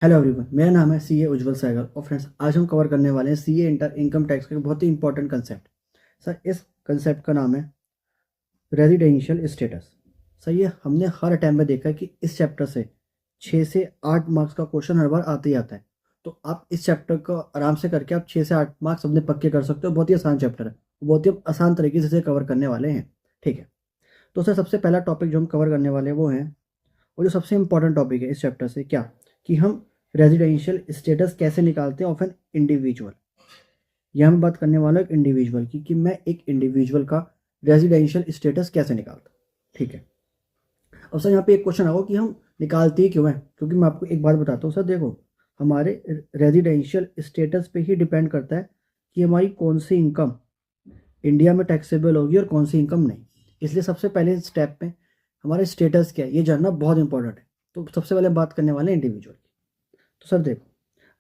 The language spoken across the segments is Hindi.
हेलो एवरीवन, मेरा नाम है सीए उज्जवल सहगल और फ्रेंड्स आज हम कवर करने वाले हैं सीए इंटर इनकम टैक्स का एक बहुत ही इंपॉर्टेंट कंसेप्ट। सर इस कंसेप्ट का नाम है रेजिडेंशियल स्टेटस। सर ये हमने हर टाइम में देखा है कि इस चैप्टर से 6 से 8 मार्क्स का क्वेश्चन हर बार आते ही आता है। तो आप इस चैप्टर को आराम से करके आप 6 से 8 मार्क्स अपने पक्के कर सकते हो। बहुत ही आसान चैप्टर है, बहुत ही आसान तरीके से इसे कवर करने वाले हैं। ठीक है, तो सर सबसे पहला टॉपिक जो हम कवर करने वाले हैं वो है, और जो सबसे इंपॉर्टेंट टॉपिक है इस चैप्टर से क्या, कि हम रेजिडेंशियल स्टेटस कैसे निकालते हैं ऑफ एन इंडिविजुअल। यह मैं बात करने वाला हूँ एक इंडिविजुअल की, कि मैं एक इंडिविजुअल का रेजिडेंशियल स्टेटस कैसे निकालता। ठीक है, अब सर यहाँ पे एक क्वेश्चन आएगा कि हम निकालते ही क्यों हैं, क्योंकि मैं आपको एक बात बताता हूँ सर। देखो, हमारे रेजिडेंशियल स्टेटस पे ही डिपेंड करता है कि हमारी कौन सी इनकम इंडिया में टैक्सेबल होगी और कौन सी इनकम नहीं। इसलिए सबसे पहले स्टेप में हमारे स्टेटस क्या है ये जानना बहुत इंपॉर्टेंट है। तो सबसे पहले बात करने वाले हैं इंडिविजुअल की। तो सर देखो,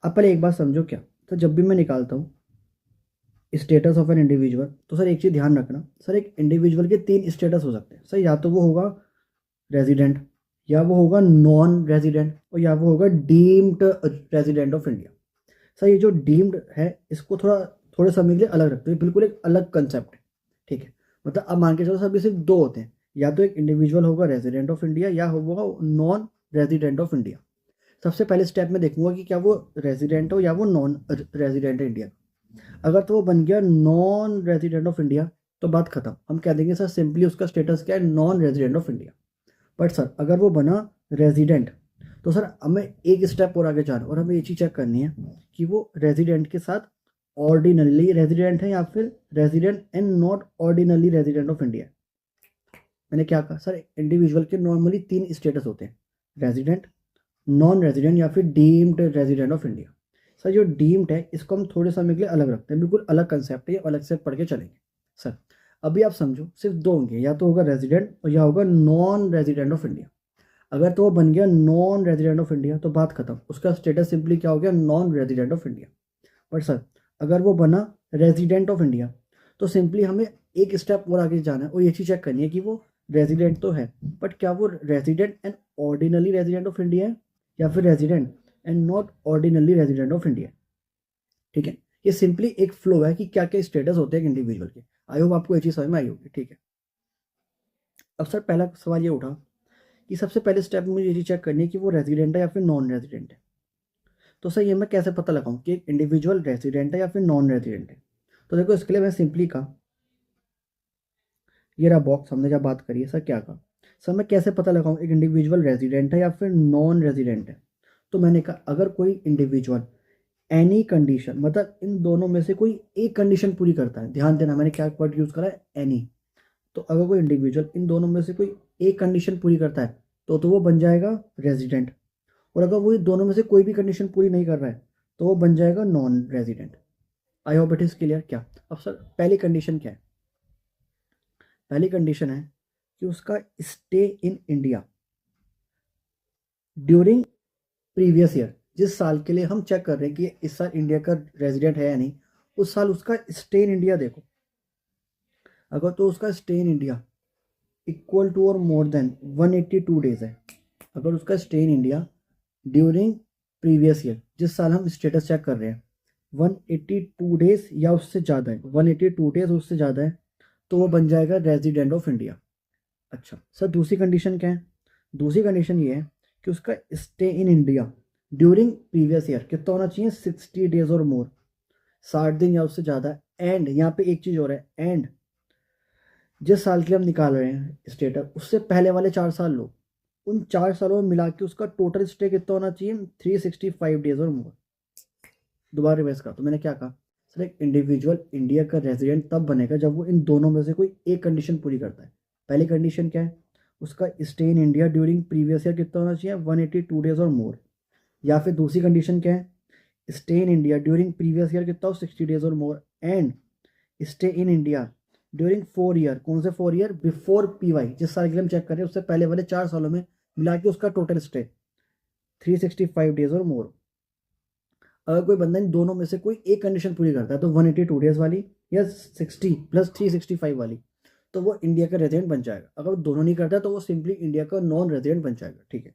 अब पहले एक बात समझो क्या, तो जब भी मैं निकालता हूँ स्टेटस ऑफ एन इंडिविजुअल, तो सर एक चीज़ ध्यान रखना, सर एक इंडिविजुअल के 3 स्टेटस हो सकते हैं सर। या तो वो होगा रेजिडेंट, या वो होगा नॉन रेजिडेंट, और या वो होगा deemed resident of India. Sir ये जो डीम्ड है इसको थोड़े समय के लिए अलग रखते हैं, बिल्कुल एक अलग कंसेप्ट है। ठीक है, मतलब अब मान के चलो सर सिर्फ दो होते हैं, या तो एक इंडिविजुअल होगा रेजिडेंट ऑफ इंडिया या होगा नॉन रेजिडेंट ऑफ इंडिया। सबसे पहले स्टेप में देखूंगा कि क्या वो रेजिडेंट हो या वो नॉन रेजिडेंट इंडिया। अगर तो वो बन गया नॉन रेजिडेंट ऑफ इंडिया तो बात खत्म, हम कह देंगे सर सिंपली उसका स्टेटस क्या है, non resident of India. But sir अगर वो बना रेजिडेंट, तो सर हमें एक स्टेप और आगे जाना और हमें ये चीज़ चेक करनी है कि वो रेजिडेंट के साथ ऑर्डिनली रेजिडेंट है या फिर resident and not ordinarily resident of India. मैंने क्या कहा सर, इंडिविजुअल के नॉर्मली 3 स्टेटस होते हैं, रेजिडेंट, नॉन रेजिडेंट या फिर deemed resident of India. Sir जो डीम्ड है इसको हम थोड़े समय के लिए अलग रखते हैं, बिल्कुल अलग कंसेप्ट है, ये अलग से पढ़ के चलेंगे। सर अभी आप समझो सिर्फ दो होंगे, या तो होगा रेजिडेंट और या होगा नॉन रेजिडेंट ऑफ इंडिया। अगर तो वो बन गया नॉन रेजिडेंट ऑफ इंडिया तो बात खत्म, उसका स्टेटस सिंपली क्या हो गया, non resident of India. But sir अगर वो बना रेजिडेंट ऑफ इंडिया तो सिंपली हमें एक स्टेप और आगे जाना है और ये चीज़ चेक करनी है कि वो रेजिडेंट तो है, बट क्या वो resident and ordinarily resident of India है या फिर resident and not ordinarily resident of India. ठीक है, ये सिंपली एक फ्लो है कि क्या क्या स्टेटस होते हैं इंडिविजुअल के। आई होप आपको ये चीज़ समझ में आई होगी। ठीक है, अब सर पहला सवाल ये उठा कि सबसे पहले स्टेप में मुझे ये चीज़ चेक करनी है कि वो रेजिडेंट है या फिर नॉन रेजिडेंट है। तो सर ये मैं कैसे पता लगाऊं कि एक इंडिविजुअल रेजिडेंट है या फिर नॉन रेजिडेंट है। तो देखो इसके लिए मैं सिंपली कहा, ये रहा बॉक्स, हमने जब बात करी है सर क्या कहा, सर मैं कैसे पता लगाऊं एक इंडिविजुअल रेजिडेंट है या फिर नॉन रेजिडेंट है। तो मैंने कहा अगर कोई इंडिविजुअल एनी कंडीशन, मतलब इन दोनों में से कोई एक कंडीशन पूरी करता है, ध्यान देना मैंने क्या वर्ड यूज़ करा है, एनी। तो अगर कोई इंडिविजुअल इन दोनों में से कोई एक कंडीशन पूरी करता है तो वो बन जाएगा रेजिडेंट, और अगर वो दोनों में से कोई भी कंडीशन पूरी नहीं कर रहा है तो वो बन जाएगा non resident. I hope it is clear. क्या, अब सर पहली कंडीशन क्या है, पहली कंडीशन है कि उसका stay in India during previous year, जिस साल के लिए हम चेक कर रहे हैं कि इस साल इंडिया का रेजिडेंट है या नहीं, उस साल उसका स्टे इन इंडिया देखो। अगर तो उसका stay in India equal to और मोर देन 182 डेज है, अगर उसका stay in India during previous year, जिस साल हम स्टेटस चेक कर रहे हैं, 182 डेज या उससे ज़्यादा है, 182 डेज उससे ज़्यादा है, तो वो बन जाएगा रेजिडेंट ऑफ इंडिया। अच्छा सर दूसरी कंडीशन क्या है, दूसरी कंडीशन ये है कि उसका stay in India during previous year कितना होना चाहिए, 60 डेज और मोर, 60 दिन या उससे ज़्यादा। एंड यहाँ पे एक चीज़ और है, एंड जिस साल की हम निकाल रहे हैं स्टेटस उससे पहले वाले 4 साल लो, उन 4 सालों में मिला के उसका टोटल स्टे कितना होना चाहिए, 365 डेज और मोर। दोबारा रिवाइज करा, तो मैंने क्या कहा सर, एक इंडिविजुअल इंडिया का रेजिडेंट तब बनेगा जब वो इन दोनों में से कोई एक कंडीशन पूरी करता है। पहली कंडीशन क्या है, उसका stay in India during previous year कितना होना चाहिए, 182 डेज और मोर। या फिर दूसरी कंडीशन क्या है, stay in India during previous year कितना हो, 60 डेज और more, and stay in India during 4 year, कौन से 4 ईयर, बिफोर पीवाई, जिस साल के लिए हम चेक कर रहे हैं उससे पहले वाले 4 सालों में मिला के उसका टोटल स्टे 365 डेज और मोर। अगर कोई बंदा इन दोनों में से कोई एक कंडीशन पूरी करता है तो 182 डेज वाली या 60 प्लस 365 वाली, तो वो इंडिया का रेजिडेंट बन जाएगा। अगर वो दोनों नहीं करता तो वो सिंपली इंडिया का नॉन रेजिडेंट बन जाएगा। ठीक है,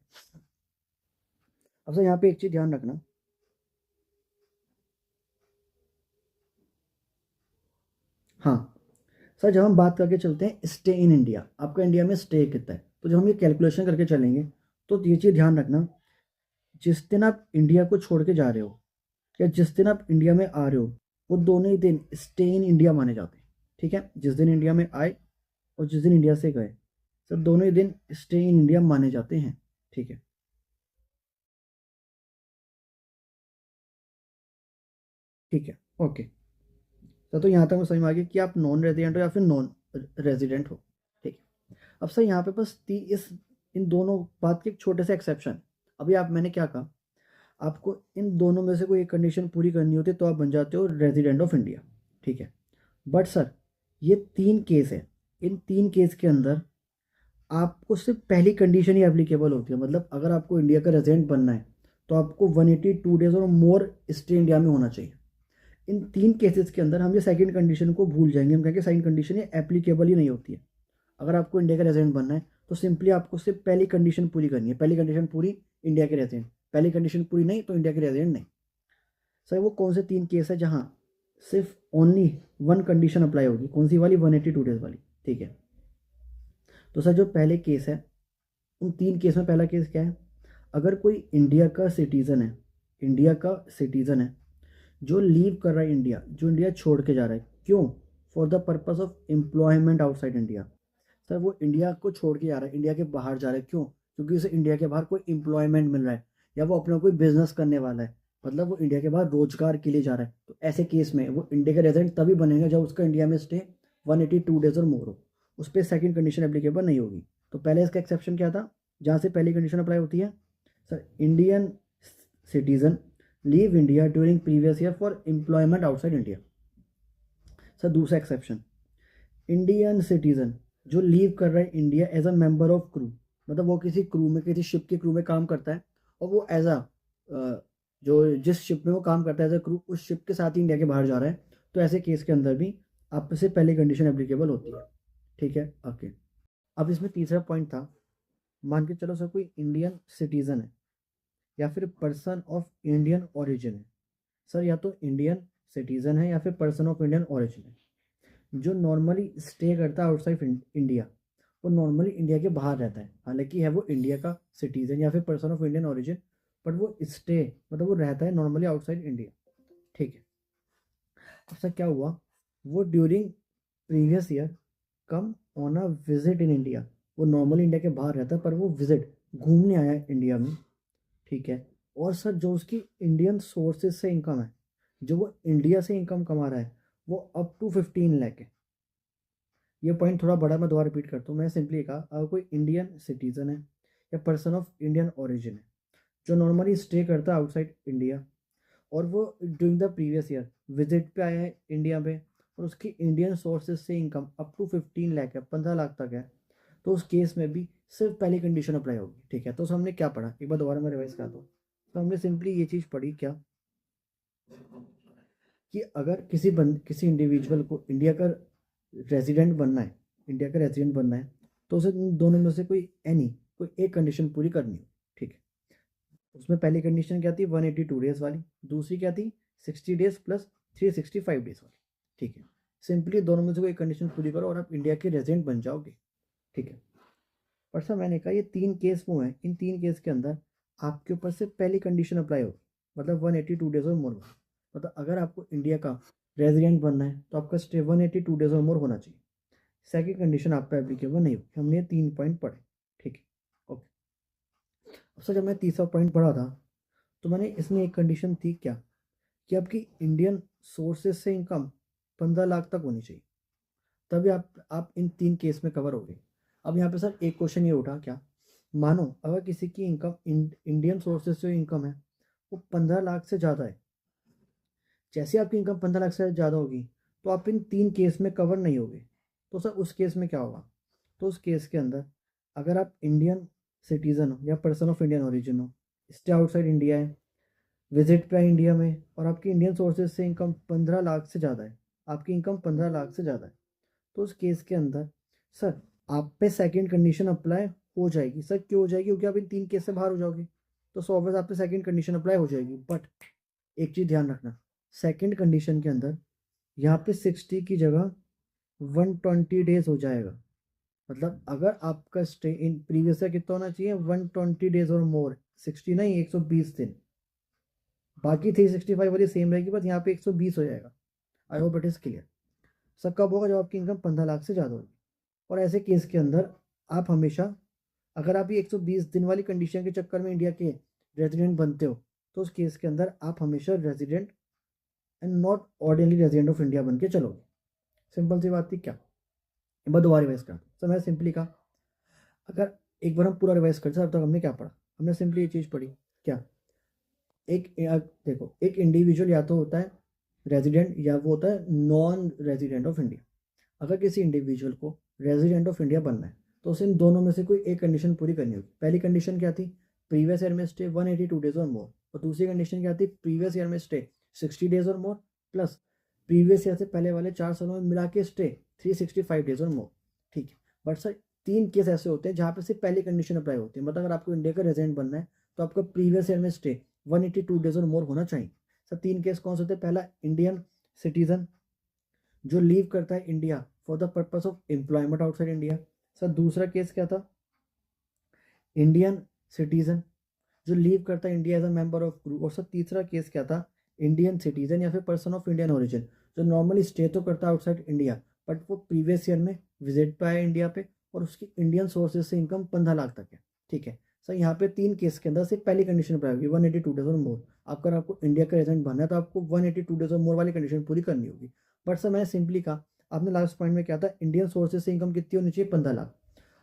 अब सर यहाँ पे एक चीज़ ध्यान रखना, हाँ सर, जब हम बात करके चलते हैं स्टे इन इंडिया, आपका इंडिया में स्टे कितना है, तो जब हम ये कैलकुलेशन करके चलेंगे तो ये चीज़ ध्यान रखना, जिस दिन आप इंडिया को छोड़ के जा रहे हो या जिस दिन आप इंडिया में आ रहे हो, वो दोनों ही दिन स्टे इन इंडिया माने जाते हैं। ठीक है, जिस दिन इंडिया में आए और जिस दिन इंडिया से गए, सर दोनों ही दिन स्टे इन इंडिया माने जाते हैं। ठीक है, ठीक है, ओके सर, तो यहाँ तक मैं समझ में आ गया कि आप नॉन रेजिडेंट हो या फिर नॉन रेजिडेंट हो। ठीक है, अब सर यहाँ पे बस इस इन दोनों बात के एक छोटे से एक्सेप्शन, अभी आप मैंने क्या कहा, आपको इन दोनों में से कोई एक कंडीशन पूरी करनी होती है तो आप बन जाते हो रेजिडेंट ऑफ इंडिया। ठीक है, बट सर ये तीन केस है, इन तीन केस के अंदर आपको सिर्फ पहली कंडीशन ही एप्लीकेबल होती है, मतलब अगर आपको इंडिया का रेजिडेंट बनना है तो आपको 182 डेज और मोर स्टे इंडिया में होना चाहिए। इन तीन केसेस के अंदर हम ये सेकंड कंडीशन को भूल जाएंगे, हम कहेंगे सेकंड कंडीशन ये एप्लीकेबल ही नहीं होती है। अगर आपको इंडिया का रेजिडेंट बनना है तो सिंपली आपको सिर्फ पहली कंडीशन पूरी करनी है, पहली कंडीशन पूरी इंडिया के रेजिडेंट, पहली कंडीशन पूरी नहीं तो इंडिया के रेजिडेंट नहीं। सर वो कौन से तीन केस है जहाँ सिर्फ ओनली वन कंडीशन अप्लाई होगी, कौन सी वाली, 182 डेज वाली। ठीक है, तो सर जो पहले केस है, उन तीन केस में पहला केस क्या है, अगर कोई इंडिया का सिटीज़न है, इंडिया का सिटीज़न है जो लीव कर रहा है इंडिया, जो इंडिया छोड़ के जा रहा है, क्यों, for the purpose of employment outside India. Sir वो इंडिया को छोड़ के जा रहा है, इंडिया के बाहर जा रहा है, क्यों, क्योंकि उसे इंडिया के बाहर कोई एम्प्लॉयमेंट मिल रहा है या वो अपना कोई बिजनेस करने वाला है, मतलब वो इंडिया के बाहर रोजगार के लिए जा रहा है, तो ऐसे केस में वो इंडिया का रेजिडेंट तभी बनेगा जब उसका इंडिया में स्टे 182 डेज और मोर हो, उस पर सेकेंड कंडीशन एप्लीकेबल नहीं होगी। तो पहले इसका एक्सेप्शन क्या था, जहाँ से पहली कंडीशन अप्लाई होती है, sir Indian citizen leave India during previous year for employment outside India. Sir दूसरा एक्सेप्शन, इंडियन सिटीजन जो लीव कर रहा है India as a member of crew, मतलब वो किसी क्रू में, किसी शिप के क्रू में काम करता है और वो एज अ जो जिस शिप में वो काम करता है एज अ क्रू, उस शिप के साथ ही इंडिया के बाहर जा रहा है, तो ऐसे केस के अंदर भी आप से पहली कंडीशन एप्लीकेबल होती है। ठीक है, ओके। अब इसमें तीसरा पॉइंट था, मान के चलो सर कोई इंडियन सिटीजन है या फिर पर्सन ऑफ इंडियन ओरिजिन है, सर या तो इंडियन सिटीजन है या फिर पर्सन ऑफ इंडियन ओरिजिन है, जो नॉर्मली स्टे करता है आउटसाइड इंडिया, वो नॉर्मली इंडिया के बाहर रहता है, हालांकि है वो इंडिया का सिटीजन या फिर person of Indian origin, but वो स्टे मतलब वो रहता है नॉर्मली आउटसाइड इंडिया। ठीक है, अब सर क्या हुआ, वो during previous year come on a visit in India, वो नॉर्मली इंडिया के बाहर रहता है पर वो विजिट घूमने आया है इंडिया में। ठीक है, और सर जो उसकी इंडियन सोर्सेज से इनकम है, जो वो इंडिया से इनकम कमा रहा है, वो अप टू 15 लाख है। ये पॉइंट थोड़ा बड़ा, मैं दोबारा रिपीट करता हूँ, मैं सिंपली कहा अगर कोई इंडियन सिटीजन है या पर्सन ऑफ इंडियन ओरिजिन है जो नॉर्मली स्टे करता है आउटसाइड इंडिया और वो during the previous year visit पे आया है इंडिया में और उसकी इंडियन सोर्सेज से इनकम अप टू 15 लाख है, 15 लाख तक है, तो उस केस में भी सिर्फ पहली कंडीशन अप्लाई होगी। ठीक है, तो हमने क्या पढ़ा, एक बार दोबारा मैं रिवाइज करता हूँ। तो हमने सिंपली ये चीज़ पढ़ी क्या, कि अगर किसी इंडिविजुअल को इंडिया का रेजिडेंट बनना है, इंडिया का रेजिडेंट बनना है, तो उसे इन दोनों में से कोई एक कंडीशन पूरी करनी हो। ठीक है, उसमें पहली कंडीशन क्या थी, 182 डेज वाली, दूसरी क्या थी, 60 डेज प्लस 365 डेज वाली। ठीक है, सिंपली दोनों में से कोई कंडीशन पूरी करो और आप इंडिया के रेजिडेंट बन जाओगे। ठीक है, पर सर मैंने कहा ये तीन केस वो हैं, इन तीन केस के अंदर आपके ऊपर से पहली कंडीशन अप्लाई होगी, मतलब 182 डेज और मोर, मतलब अगर आपको इंडिया का रेजिडेंट बनना है तो आपका स्टे 182 डेज और मोर होना चाहिए, सेकंड कंडीशन आप पे एप्लीकेबल नहीं होगी। हमने ये तीन पॉइंट पढ़े। ठीक है, ओके। अब सर जब मैं तीसरा पॉइंट पढ़ा था तो मैंने इसमें एक कंडीशन थी क्या, कि आपकी इंडियन सोर्सेज से इनकम 15 लाख तक होनी चाहिए, तभी आप इन तीन केस में कवर हो गए। अब यहाँ पे सर एक क्वेश्चन ये उठा क्या, मानो अगर किसी की इनकम इंडियन सोर्सेज से इनकम है वो 15 लाख से ज़्यादा है, जैसे आपकी इनकम 15 लाख से ज़्यादा होगी तो आप इन तीन केस में कवर नहीं होगे। तो सर उस केस में क्या होगा, तो उस केस के अंदर अगर आप इंडियन सिटीज़न हो या पर्सन ऑफ इंडियन ओरिजिन हो, स्टे आउटसाइड इंडिया है, विजिट पे है इंडिया में और आपकी इंडियन सोर्सेज से इनकम 15 लाख से ज़्यादा है, आपकी इनकम 15 लाख से ज़्यादा है, तो उस केस के अंदर सर आप पे सेकंड कंडीशन अप्लाई हो जाएगी। सर क्यों हो जाएगी, क्योंकि आप इन तीन केस से बाहर हो जाओगे। तो ऑब्वियस आप पे सेकंड कंडीशन अप्लाई हो जाएगी। बट एक चीज़ ध्यान रखना, सेकंड कंडीशन के अंदर यहाँ पे 60 की जगह 120 डेज हो जाएगा। मतलब अगर आपका स्टे इन प्रीवियस ईयर कितना होना चाहिए, 120 डेज और मोर, 60 नहीं 120 दिन। बाकी 365 वाली सेम रहेगी, बस यहाँ पे 120 हो जाएगा। आई होप इट इज़ क्लियर। सब कब होगा, जब आपकी इनकम 15 लाख से ज़्यादा होगी। और ऐसे केस के अंदर आप हमेशा, अगर आप ये 120 दिन वाली कंडीशन के चक्कर में इंडिया के रेजिडेंट बनते हो, तो उस केस के अंदर आप हमेशा resident and not ordinary resident of India बन के चलोगे। सिंपल सी बात थी क्या। एक बार दोबारा रिवाइज कर, तो मैं सिंपली कहा, अगर एक बार हम पूरा रिवाइज करते हैं, अब तक हमने क्या पढ़ा, हमने सिंपली ये चीज़ पढ़ी क्या, देखो एक इंडिविजुअल या तो होता है रेजिडेंट या वो होता है नॉन रेजिडेंट ऑफ इंडिया। अगर किसी इंडिविजुअल को रेजिडेंट ऑफ इंडिया बनना है तो उसे इन दोनों में से कोई एक कंडीशन पूरी करनी होगी। पहली कंडीशन क्या थी, प्रीवियस ईयर में स्टे 182 डेज और मोर। और दूसरी कंडीशन क्या थी, प्रीवियस ईयर में स्टे 60 डेज और मोर, प्लस प्रीवियस ईयर से पहले वाले 4 सालों में मिला के स्टे 365 डेज और मोर। ठीक है, बट सर 3 केस ऐसे होते हैं जहाँ पे सिर्फ पहली कंडीशन अप्लाई होती है। मतलब अगर आपको इंडिया का रेजिडेंट बनना है तो आपका प्रीवियस ईयर में स्टे 182 डेज और मोर होना चाहिए। सर 3 केस कौन से होते हैं, पहला इंडियन सिटीजन जो लीव करता है India for the purpose of employment outside India. Sir दूसरा केस क्या था, इंडियन सिटीजन जो लीव करता है India as a member of group. और सर तीसरा केस क्या था, इंडियन सिटीजन या फिर पर्सन ऑफ इंडियन ओरिजिन जो नॉर्मली स्टे तो करता है आउटसाइड इंडिया, बट वो प्रीवियस ईयर में विजिट पे आया इंडिया पे और उसकी इंडियन सोर्सेज से इनकम 15 लाख तक है। ठीक है सर, यहाँ पे 3 केस के अंदर सिर्फ पहली कंडीशन अप्लाई होगी, 182 डेज और मोर। अगर आपको इंडिया का रेजिडेंट बनना है तो आपको 182 डेज और मोर वाली कंडीशन पूरी करनी होगी। बट सर मैंने सिंपली कहा, आपने लास्ट पॉइंट में क्या था, इंडियन सोर्सेज से इनकम कितनी होनी चाहिए, 15 लाख।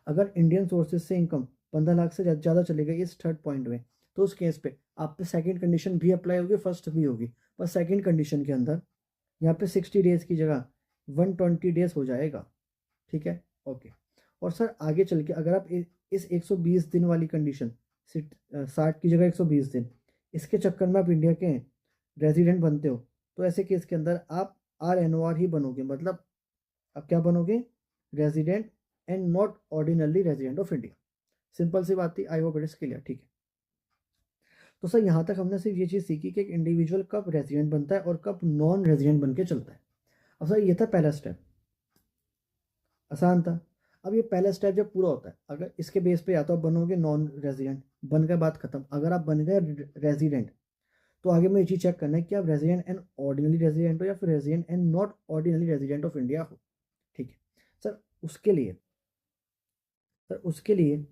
अगर इंडियन सोर्सेज से इनकम 15 लाख से ज़्यादा चले गई इस थर्ड पॉइंट में, तो उस केस पे आप पे सेकंड कंडीशन भी अप्लाई होगी, फर्स्ट भी होगी। पर सेकंड कंडीशन के अंदर यहाँ पे 60 डेज की जगह 120 डेज हो जाएगा। ठीक है, ओके। और सर आगे चल के अगर आप इस 120 दिन वाली कंडीशन, 60 की जगह 120 दिन, इसके चक्कर में आप इंडिया के रेजिडेंट बनते हो, तो ऐसे केस के अंदर आप RNOR ही बनोगे। मतलब आप क्या बनोगे, resident and not ordinary resident of India. Simple सी बात थी, I hope it is clear. ठीक है, तो सर यहाँ तक हमने सिर्फ ये चीज़ सीखी कि एक इंडिविजुअल कब रेजिडेंट बनता है और कब नॉन रेजिडेंट बन के चलता है। अब सर ये था पहला स्टेप, आसान था। अब ये पहला स्टेप जब पूरा होता है, अगर इसके बेस पे या तो आप बनोगे नॉन रेजिडेंट, बन गए बात खत्म। अगर आप बन गए रेजिडेंट तो आगे में ये चीज़ चेक करना है कि आप रेजिडेंट एंड ऑर्डिनरी रेजिडेंट हो या फिर resident and not ordinary resident of India हो। ठीक है सर, उसके लिए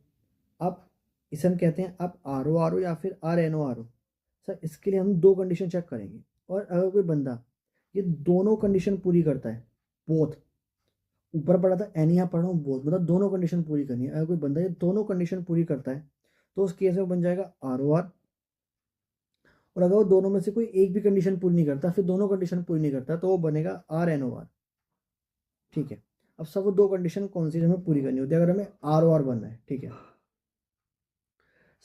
आप, इसे हम कहते हैं आप ROR हो या फिर RNOR हो। सर इसके लिए हम 2 कंडीशन चेक करेंगे, और अगर कोई बंदा ये दोनों कंडीशन पूरी करता है, बोथ, ऊपर पढ़ा था एनी, यहाँ पढ़ा हूँ बोथ, मतलब दोनों कंडीशन पूरी करनी है। अगर कोई बंदा ये दोनों कंडीशन पूरी करता है तो उस केस में बन जाएगा ROR। और अगर वो दोनों में से कोई एक भी कंडीशन पूरी नहीं करता, फिर दोनों कंडीशन पूरी नहीं करता, तो वो बनेगा RNOR। ठीक है, अब सब वो 2 कंडीशन कौन सी हमें पूरी करनी होती है अगर हमें ROR बनना है। ठीक है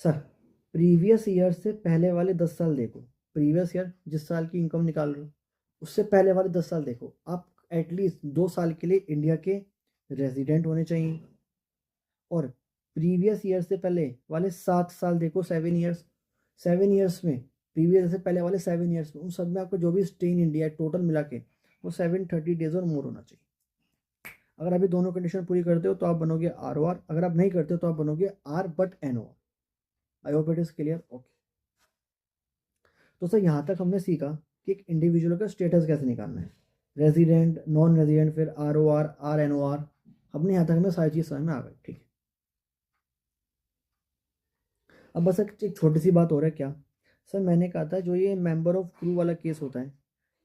सर, प्रीवियस ईयर से पहले वाले 10 साल देखो, प्रीवियस ईयर जिस साल की इनकम निकाल रहे हो उससे पहले वाले 10 साल देखो। आप एटलीस्ट 2 साल के लिए इंडिया के रेजिडेंट होने चाहिए। और प्रीवियस ईयर से पहले वाले 7 साल देखो, 7 ईयर्स में, प्रीवियस से पहले वाले 7 ईयर्स में, उन सब में आपको जो भी स्टे इन इंडिया टोटल मिला के वो 730 डेज और मोर होना चाहिए। अगर अभी दोनों कंडीशन पूरी करते हो तो आप बनोगे ROR, अगर आप नहीं करते हो तो आप बनोगे RButNOR। I hope it is clear, okay. तो सर यहाँ तक हमने सीखा कि एक इंडिविजुअल का स्टेटस कैसे निकालना है, रेजिडेंट, नॉन रेजिडेंट, फिर ROR, RNOR। हमने यहाँ तक हमें सारी चीज़ समझ में आ गई। ठीक है, अब बस एक छोटी सी बात हो रहा है क्या, सर मैंने कहा था जो ये मेंबर ऑफ क्रू वाला केस होता है,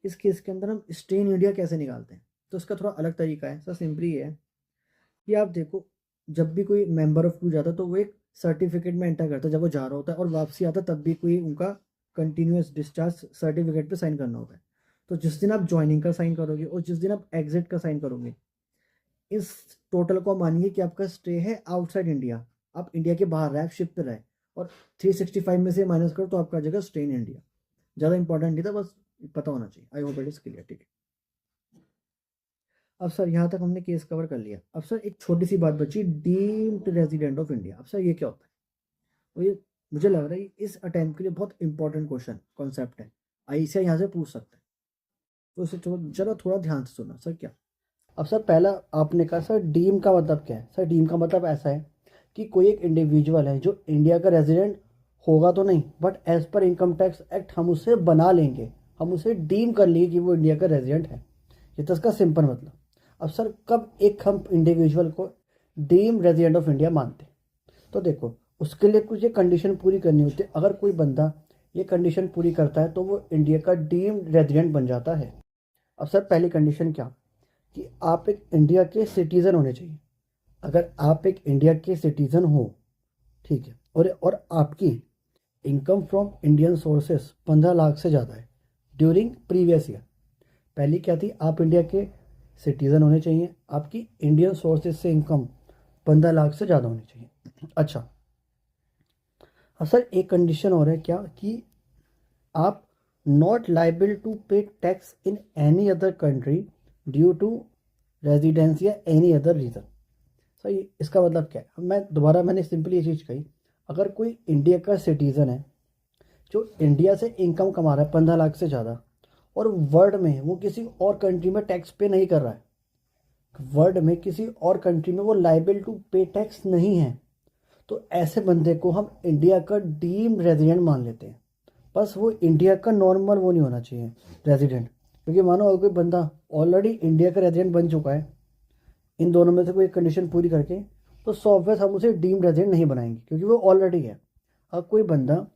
इस केस के अंदर हम स्टे इन इंडिया कैसे निकालते हैं, तो इसका थोड़ा अलग तरीका है। सर सिंपली ये है कि आप देखो, जब भी कोई मेंबर ऑफ क्रू जाता है तो वो एक सर्टिफिकेट में एंटर करता है जब वो जा रहा होता है, और वापसी आता है तब भी कोई उनका कंटिन्यूस डिस्चार्ज सर्टिफिकेट पे साइन करना होता है। तो जिस दिन आप ज्वाइनिंग का साइन करोगे और जिस दिन आप एग्जिट का साइन करोगे, इस टोटल को मानिए कि आपका स्टे है आउटसाइड इंडिया, आप इंडिया के बाहर रहे, आप शिप पे रहे, और 365 में से माइनस करो तो आपका आ जाएगा स्टे इन इंडिया। ज़्यादा इंपॉर्टेंट नहीं था, बस पता होना चाहिए। आई होप इट इज क्लियर। ठीक है, अब सर यहाँ तक हमने केस कवर कर लिया। अब सर एक छोटी सी बात बची, डीम्ड रेजिडेंट ऑफ इंडिया। अब सर ये क्या होता है, वो ये मुझे लग रहा है इस अटेम्प्ट के लिए बहुत इंपॉर्टेंट क्वेश्चन कॉन्सेप्ट है, आईसीएआई यहाँ से पूछ सकते हैं। तो इसे चलो थोड़ा ध्यान से सुना सर। क्या अब सर पहला आपने कहा सर डीम का मतलब क्या है। सर डीम का मतलब ऐसा है कि कोई एक इंडिविजुअल है जो इंडिया का रेजिडेंट होगा तो नहीं, but as per income tax act हम उसे बना लेंगे, हम उसे डीम कर लेंगे कि वो इंडिया का रेजिडेंट है। ये तो इसका सिंपल मतलब। अब सर कब एक हम इंडिविजुअल को डीम रेजिडेंट ऑफ इंडिया मानते हैं, तो देखो उसके लिए कुछ ये कंडीशन पूरी करनी होती है। अगर कोई बंदा ये कंडीशन पूरी करता है तो वो इंडिया का डीम रेजिडेंट बन जाता है। अब सर पहली कंडीशन क्या, कि आप एक इंडिया के सिटीज़न होने चाहिए। अगर आप एक इंडिया के सिटीज़न हो, ठीक है, और आपकी income from Indian sources 15 lakh से ज़्यादा है ड्यूरिंग प्रीवियस ईयर। पहली क्या थी, आप इंडिया के सिटीज़न होने चाहिए, आपकी इंडियन सोर्सेज से इनकम 15 लाख से ज़्यादा होनी चाहिए। अच्छा, अब सर एक कंडीशन और है क्या, कि आप not liable to pay tax in any other country due to residence या एनी अदर रीज़न। सही, इसका मतलब क्या है, मैंने सिंपली ये चीज़ कही, अगर कोई इंडिया का सिटीज़न है जो इंडिया से इनकम कमा रहा है 15 लाख से ज़्यादा, और वर्ल्ड में वो किसी और कंट्री में टैक्स पे नहीं कर रहा है, वर्ल्ड में किसी और कंट्री में वो लाइबल टू पे टैक्स नहीं है, तो ऐसे बंदे को हम इंडिया का डीम रेजिडेंट मान लेते हैं। बस वो इंडिया का नॉर्मल वो नहीं होना चाहिए रेजिडेंट, क्योंकि मानो अगर कोई बंदा ऑलरेडी इंडिया का रेजिडेंट बन चुका है इन दोनों में से कोई कंडीशन पूरी करके, तो सॉफ्टवेयर हम उसे डीम रेजिडेंट नहीं बनाएंगे, क्योंकि वो ऑलरेडी है। अब कोई बंदा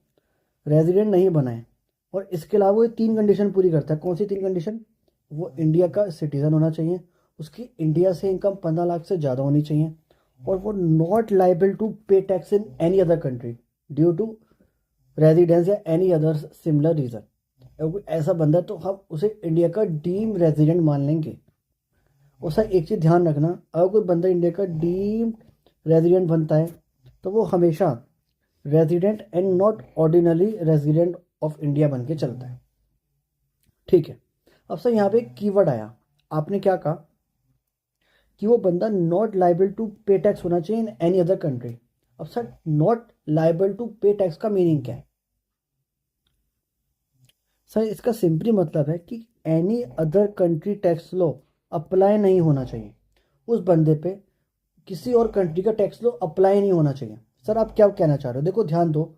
रेजिडेंट नहीं बनाए और इसके अलावा वो 3 कंडीशन पूरी करता है, कौन सी 3 कंडीशन, वो इंडिया का सिटीज़न होना चाहिए, उसकी इंडिया से इनकम 15 लाख से ज़्यादा होनी चाहिए, और वो not liable to pay tax in any other country due to residence या एनी अदर सिमिलर रीज़न। अगर कोई ऐसा बंदा है तो हम उसे इंडिया का डीम रेजिडेंट मान लेंगे। और सर एक चीज़ ध्यान रखना, अगर कोई बंदा इंडिया का डीम रेजिडेंट बनता है तो वो हमेशा resident and not ordinary resident of India बन के चलता है, ठीक है। अब सर यहाँ पे एक कीवर्ड आया, आपने क्या कहा कि वो बंदा not liable to pay tax होना चाहिए इन एनी अदर कंट्री। अब sir not liable to pay tax का मीनिंग क्या है। सर इसका सिंपली मतलब है कि any other country tax law apply नहीं होना चाहिए उस बंदे पे, किसी और कंट्री का टैक्स लॉ अप्लाई नहीं होना चाहिए। सर आप क्या कहना चाह रहे हो, देखो ध्यान दो,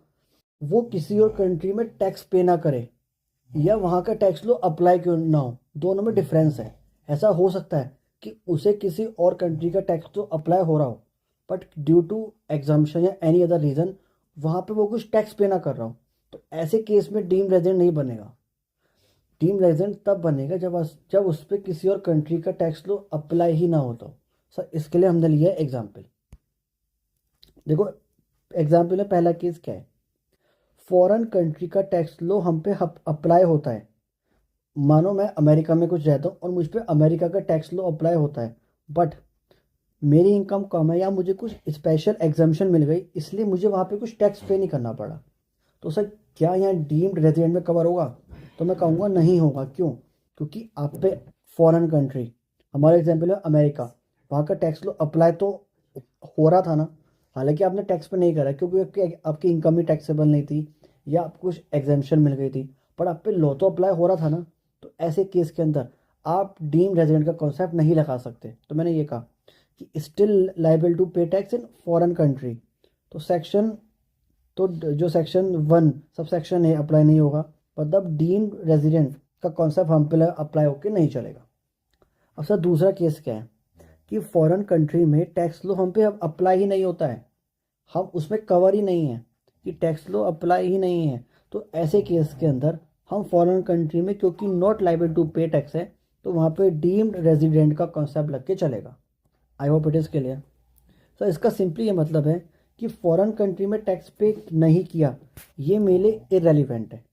वो किसी और कंट्री में टैक्स पे ना करे या वहाँ का टैक्स लॉ अप्लाई क्यों ना हो, दोनों में डिफरेंस है। ऐसा हो सकता है कि उसे किसी और कंट्री का टैक्स लॉ अप्लाई हो रहा हो, बट ड्यू टू एग्जाम्पशन या एनी अदर रीज़न वहाँ पे वो कुछ टैक्स पे ना कर रहा हो, तो ऐसे केस में डीम रेजिडेंट नहीं बनेगा। डीम रेजिडेंट तब बनेगा जब उस पर किसी और कंट्री का टैक्स लॉ अप्लाई ही ना हो। तो सर इसके लिए हमने लिया है एग्जाम्पल। देखो एग्जाम्पल में पहला केस क्या है, फॉरेन कंट्री का टैक्स लॉ हम पे अप्लाई होता है। मानो मैं अमेरिका में कुछ रहता हूँ और मुझ पे अमेरिका का टैक्स लॉ अप्लाई होता है, बट मेरी इनकम कम है या मुझे कुछ स्पेशल एग्जाम्पशन मिल गई, इसलिए मुझे वहाँ पे कुछ टैक्स पे नहीं करना पड़ा। तो सर क्या यहाँ डीम्ड रेजिडेंट में कवर होगा, तो मैं कहूँगा नहीं होगा। क्यों, क्योंकि आप पे फॉरेन कंट्री, हमारा एग्जाम्पल है अमेरिका, वहाँ का टैक्स लॉ अप्लाई तो हो रहा था ना, हालांकि आपने टैक्स पे नहीं करा क्योंकि आपकी इनकम ही टैक्सेबल नहीं थी या आपको कुछ एग्जाम्पशन मिल गई थी, पर आप पे लॉ तो अप्लाई हो रहा था ना। तो ऐसे केस के अंदर आप डीम रेजिडेंट का कॉन्सेप्ट नहीं लगा सकते। तो मैंने ये कहा कि still liable to pay tax in foreign country, तो जो section 1 sub section A apply नहीं होगा, मतलब डीम्ड रेजिडेंट का कॉन्सेप्ट हम पे अप्लाई होकर नहीं चलेगा। अब सर दूसरा केस क्या है, कि फॉरेन कंट्री में टैक्स लॉ हम पे अब अप्लाई ही नहीं होता है, हम उसमें कवर ही नहीं है, कि टैक्स लॉ अप्लाई ही नहीं है। तो ऐसे केस के अंदर हम फॉरेन कंट्री में क्योंकि not liable to pay tax है, तो वहाँ पे डीम्ड रेजिडेंट का कॉन्सेप्ट लग के चलेगा। आई hope it is clear. Sir इसका सिंपली ये मतलब है कि फॉरेन कंट्री में टैक्स पे नहीं किया ये मेरे लिए इररेलीवेंट है,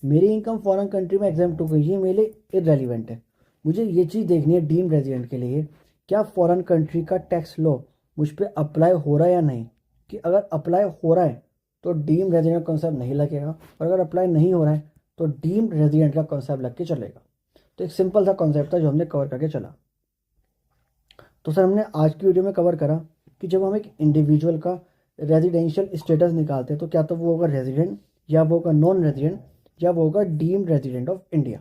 मेरी इनकम फॉरेन कंट्री में एग्जाम्प्ट हो गई ये मेरे लिए इररेलीवेंट है। मुझे ये चीज़ देखनी है डीम्ड रेजिडेंट के लिए, क्या फॉरेन कंट्री का टैक्स लॉ मुझ पर अप्लाई हो रहा है या नहीं। कि अगर अप्लाई हो रहा है तो डीम्ड रेजिडेंट कॉन्सेप्ट नहीं लगेगा, और अगर अप्लाई नहीं हो रहा है तो डीम्ड रेजिडेंट का कॉन्सेप्ट लग के चलेगा। तो एक सिंपल सा कॉन्सेप्ट था जो हमने कवर करके चला। तो सर हमने आज की वीडियो में कवर करा कि जब हम एक इंडिविजुअल का रेजिडेंशियल स्टेटस निकालते हैं तो क्या तो वो होगा रेजिडेंट, या वो होगा नॉन रेजिडेंट, या वो होगा डीम्ड रेजिडेंट ऑफ इंडिया।